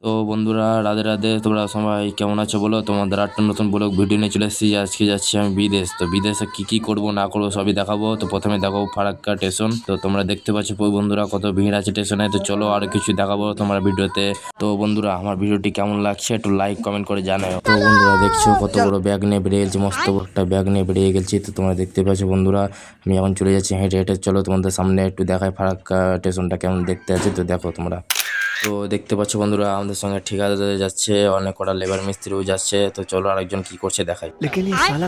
তো বন্ধুরা, রাধে রাধে। তোমরা সবাই কেমন আছো বলো? তোমাদের একটা নতুন ব্লগ ভিডিও নিয়ে চলে এসেছি। আজকে যাচ্ছি আমি বিদেশ। তো বিদেশে কি কি করব না করবো সবই দেখাবো। তো প্রথমে দেখাবো ফারাক্কা স্টেশন। তো তোমরা দেখতে পাচ্ছ বন্ধুরা কত ভিড় আছে স্টেশনে। তো চলো আরো কিছু দেখাবো তোমার ভিডিওতে। তো বন্ধুরা, আমার ভিডিওটি কেমন লাগছে একটু লাইক কমেন্ট করে জানাও। তো বন্ধুরা, দেখছো কত বড় ব্যাগ নিয়ে বেরিয়ে গেছি, মস্ত বড় একটা ব্যাগ নিয়ে বেরিয়ে গেছি। তো তোমরা দেখতে পাচ্ছ বন্ধুরা, আমি এখন চলে যাচ্ছি হেঁটে হেঁটে। চলো তোমাদের সামনে একটু দেখাই ফারাক্কা স্টেশনটা কেমন দেখতে আছে। তো দেখো তোমরা। তো দেখতে পাচ্ছ বন্ধুরা, আমাদের সঙ্গে ঠিকাদার যাচ্ছে, অনেক কটা লেবার মিস্ত্রিও যাচ্ছে। তো চলো আরেকজন কি করছে দেখাই।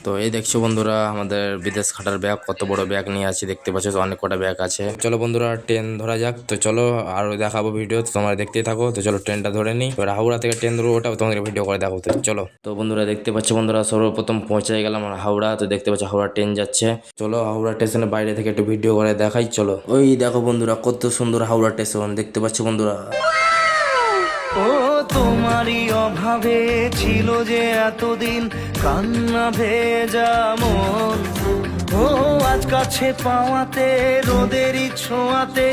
তো এই দেখছো বন্ধুরা, আমাদের বিদেশ খাটার ব্যাগ, কত বড় ব্যাগ নিয়ে আছে দেখতে পাচ্ছ। অনেক কটা ব্যাগ আছে। চলো বন্ধুরা, ট্রেন ধরা যাক। তো চলো আরো দেখাবো ভিডিও, তো তোমরা দেখতেই থাকো। তো চলো ট্রেনটা ধরে নিই। এবার হাওড়া থেকে ট্রেন ধরবো, ওটা তোমাদের ভিডিও করে দেখো। তো চলো। তো বন্ধুরা দেখতে পাচ্ছ বন্ধুরা, সর্বপ্রথম পৌঁছে গেলাম হাওড়া। তো দেখতে পাচ্ছ হাওড়া ট্রেন যাচ্ছে। চলো হাওড়া স্টেশনের বাইরে থেকে একটু ভিডিও করে দেখাই। চলো, ওই দেখো বন্ধুরা, কত সুন্দর হাওড়া স্টেশন দেখতে পাচ্ছ বন্ধুরা। ও তোমারই অভাবে ছিল যে এতদিন কান্না ভেজা মন। ও আজ কাছে পাওয়াতে রোদেরই ছোঁয়াতে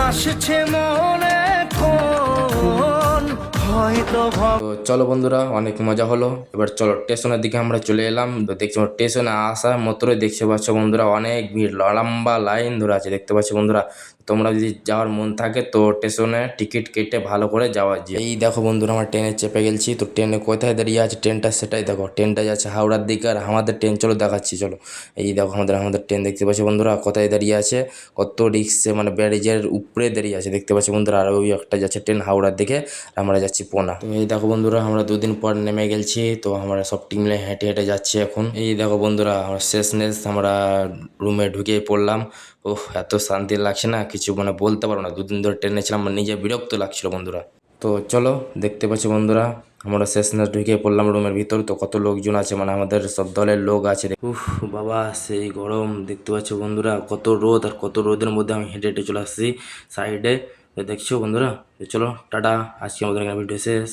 আসছে মনে কোন হয়তো তো চলো বন্ধুরা, অনেক মজা হলো। এবার চলো স্টেশনের দিকে আমরা চলে এলাম। তো দেখছি স্টেশনে আসা মাত্রই দেখতে পাচ্ছ বন্ধুরা, অনেক ভিড়, লম্বা লাইন ধরে আছে দেখতে পাচ্ছ বন্ধুরা। তোমরা যদি যাওয়ার মন থাকে তো স্টেশনে টিকিট কেটে ভালো করে যাওয়া যায়। এই দেখো বন্ধুরা, আমরা ট্রেনে চেপে গেছি। তো ট্রেনে কোথায় দাঁড়িয়ে আছে ট্রেনটা সেটাই দেখো। ট্রেনটা যাচ্ছে হাওড়ার দিকে, আর আমাদের ট্রেন চলো দেখাচ্ছি। চলো, এই দেখো আমাদের ট্রেন দেখতে পাচ্ছ বন্ধুরা, কোথায় দাঁড়িয়ে আছে, কত রিক্সে মানে ব্যারিজের উপরে দাঁড়িয়ে আছে দেখতে পাচ্ছ বন্ধুরা। আর ওই একটা যাচ্ছে ট্রেন হাওড়ার দিকে, আমরা যাচ্ছি পোনা। তো এই দেখো বন্ধুরা, আমরা দুদিন পর নেমে গেছি। তো আমরা সব টিম মিলে হেঁটে হেঁটে যাচ্ছি এখন। এই দেখো বন্ধুরা, আমরা শেষমেশ আমরা রুমে ঢুকে পড়লাম। ওহ, এত শান্তি লাগছে না, কিছু মানে বলতে পারো না। দুদিন ধরে ট্রেনে ছিলাম, আমার নিজে বিরক্ত লাগছিল বন্ধুরা। তো চলো, দেখতে পাচ্ছি বন্ধুরা, আমরা শেষমেশ ঢুকে পড়লাম রুমের ভিতর। তো কত লোকজন আছে, মানে আমাদের সব দলের লোক আছে। উফ বাবা, সেই গরম দেখতে পাচ্ছ বন্ধুরা, কত রোদ। আর কত রোদের মধ্যে আমি হেঁটে হেঁটে চলে আসছি সাইডে। দেখছো বন্ধুরা। চলো টাটা, আজকে আমাদের এখানে ভিডিও শেষ।